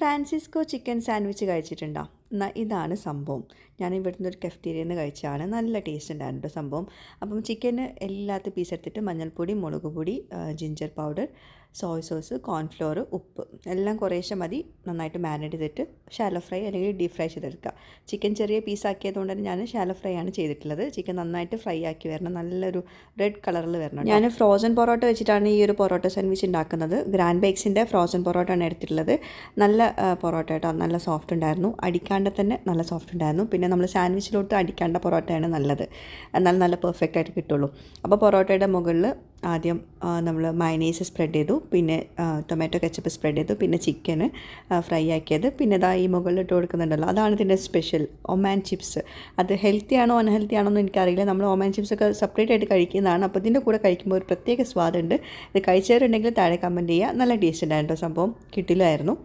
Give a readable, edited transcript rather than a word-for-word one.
Francisco chicken sandwich കഴിച്ചിട്ടുണ്ടോ? എന്നാൽ ഇതാണ് സംഭവം. ഞാൻ ഇവിടുന്ന് ഒരു കഫ്റ്റീരിയയിൽ നിന്ന് കഴിച്ചതാണ്. നല്ല ടേസ്റ്റ് ഉണ്ടായിരുന്നു കേട്ടോ സംഭവം. അപ്പം ചിക്കന് എല്ലാത്ത പീസ് എടുത്തിട്ട് മഞ്ഞൾപ്പൊടി, മുളക് പൊടി, ginger powder, Soy sauce, cornflour, ഉപ്പ് എല്ലാം കുറേശ്ശെ മതി. നന്നായിട്ട് മാരിനേറ്റ് ചെയ്തിട്ട് ഷാലോ ഫ്രൈ അല്ലെങ്കിൽ ഡീപ് ഫ്രൈ ചെയ്തെടുക്കുക. ചിക്കൻ ചെറിയ പീസാക്കിയതുകൊണ്ട് തന്നെ ഞാൻ ഷാലോ ഫ്രൈ ആണ് ചെയ്തിട്ടുള്ളത്. ചിക്കൻ നന്നായിട്ട് ഫ്രൈ ആക്കി വരണം, നല്ലൊരു റെഡ് കളറിൽ വരണം. ഞാൻ ഫ്രോസൺ പൊറോട്ട വെച്ചിട്ടാണ് ഈ ഒരു പൊറോട്ട സാൻഡ്വിച്ച് ഉണ്ടാക്കുന്നത്. ഗ്രാൻഡ് ബേക്സിൻ്റെ ഫ്രോസൺ പൊറോട്ട ആണ് എടുത്തിട്ടുള്ളത്. നല്ല പൊറോട്ട കേട്ടോ, നല്ല സോഫ്റ്റ് ഉണ്ടായിരുന്നു. അടിക്കാണ്ട് തന്നെ നല്ല സോഫ്റ്റ് ഉണ്ടായിരുന്നു. പിന്നെ നമ്മൾ സാൻഡ്വിച്ചിലോട്ട് അടിക്കാണ്ട പൊറോട്ടയാണ് നല്ലത്, എന്നാൽ നല്ല പെർഫെക്റ്റ് ആയിട്ട് കിട്ടുള്ളൂ. അപ്പോൾ പൊറോട്ടയുടെ മുകളിൽ ആദ്യം നമ്മൾ മയനൈസ് സ്പ്രെഡ് ചെയ്തു, പിന്നെ ടൊമാറ്റോ കെച്ചപ്പ് സ്പ്രെഡ് ചെയ്തു, പിന്നെ ചിക്കന് ഫ്രൈ ആക്കിയത്, പിന്നെ ഇതാ ഈ മുകളിൽ ഇട്ട് കൊടുക്കുന്നുണ്ടല്ലോ, അതാണ് ഇതിൻ്റെ സ്പെഷ്യൽ ഒമാൻ ചിപ്സ്. അത് ഹെൽത്തി ആണോ അൺഹെൽത്തി ആണോ എന്ന് എനിക്കറിയില്ല. നമ്മൾ ഒമാൻ ചിപ്സൊക്കെ സെപ്പറേറ്റ് ആയിട്ട് കഴിക്കുന്നതാണ്. അപ്പോൾ ഇതിൻ്റെ കൂടെ കഴിക്കുമ്പോൾ ഒരു പ്രത്യേക സ്വാദുണ്ട്. ഇത് കഴിച്ചവരുണ്ടെങ്കിൽ താഴെ കമൻറ്റ് ചെയ്യുക. നല്ല ടേസ്റ്റ് ഉണ്ടായിരുന്നു സംഭവം, കിട്ടില്ലായിരുന്നു.